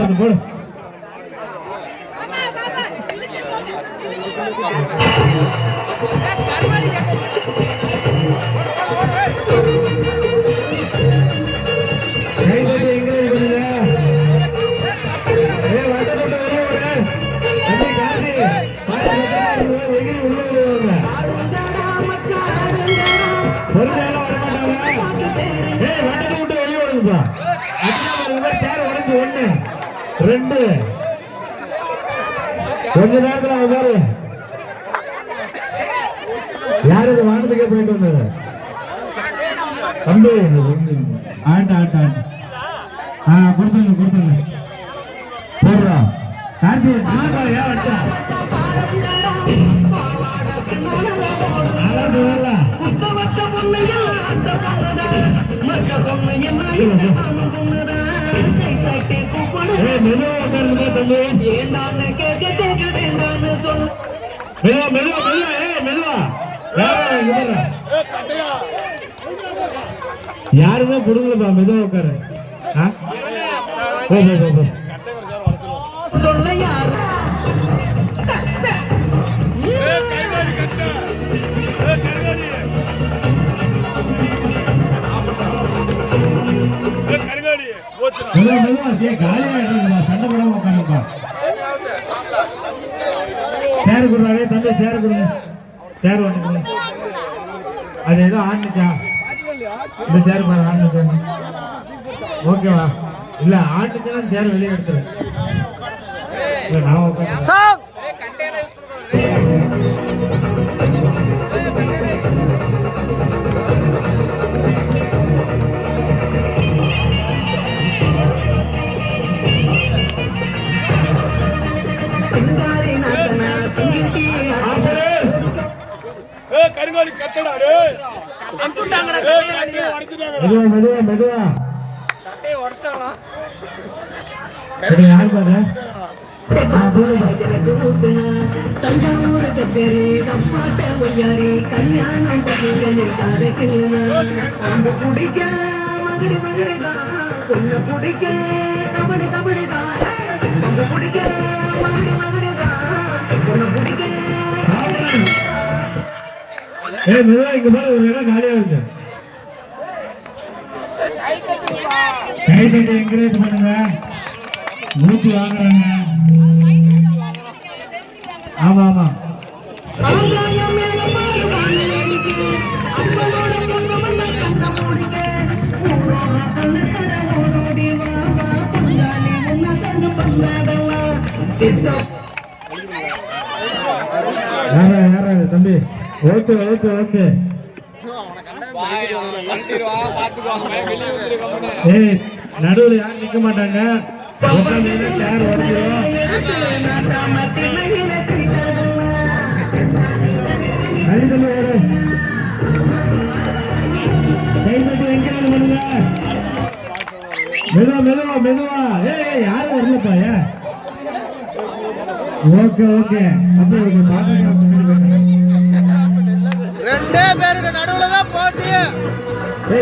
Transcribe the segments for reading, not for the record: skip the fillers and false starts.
அது போடு. கொஞ்ச நேரத்தில் அவரு யாரு வானத்துக்கே போயிட்டு வந்தது தம்பி ஆட்ட ஆட்ட ஆட்ட கொடுத்துங்க கொடுத்துங்க போடுறா கார்த்தி யாருமே புடுங்கலப்பா மெதுவா உட்காரு சொல்ல யாரு சண்டை போடாம உட்காந்துப்பா சேர் கொடுறாரு தம்பி சேர் கொடுங்க சேர் ஒன்று கொடுங்க அது ஏதோ ஆண்டுச்சா இந்த சேர் பாரு ஆண்டுச்சு ஓகேவா இல்ல ஆண்டுச்சுன்னா சேர் வெளியே எடுத்துரு இல்ல நான் உட்காந்து கருங்காலி கட்டடா மெதுவா மெதுவா யார் பாரு தஞ்சாவூர் கச்சேரி கம்மாட்ட ஒய்யாரி கல்யாணம் குடிக்க மகடி மகடிதா பொண்ணு குடிக்க கபடி கபடிதா குடிக்க மகடி மகடிதா பொண்ணு குடிக்க இங்க பாரு ஒரு இடம் காலியா இருக்கு கைதட்டி என்கரேஜ் பண்ணுங்க மூச்சு வாங்குறாங்க ஆமா ஆமா தம்பி ஓகே ஓகே ஓகே நடுவில் யாரும் நிக்க மாட்டாங்க மெதுவா மெதுவா மெதுவா யாரும் வரலப்பா ஓகே ஓகே ரெண்டே பேருக்கு நடுவுல தான் போட்டி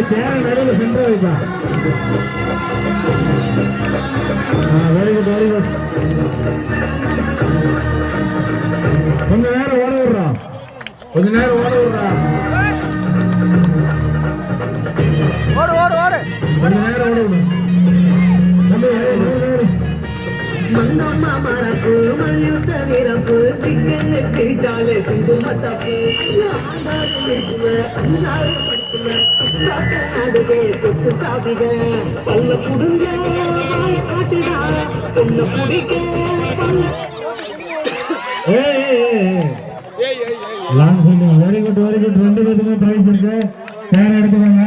சேர நடுவில் சென்று வைப்பா வெரி குட் வெரி குட் கொஞ்ச நேரம் ஓட விடுறோம் கொஞ்ச நேரம் ஓட விடுறோம் ஓடு ஓடு ஓடு கொஞ்ச நேரம் ஓட விடும் மங்கம்மா மரப்பு மல்யுத்த வீரப்பு சிங்கன்னு சிரிச்சாலே சிந்து மத்தப்பு கொத்து சாப்பிட பல்ல புடுங்க வாய காட்டுடா பொண்ணு பிடிக்க பல்ல வெரி குட் வெரி குட் 2 பேருக்குமே பிரைஸ் இருக்கு சேர் எடுத்துக்கோங்க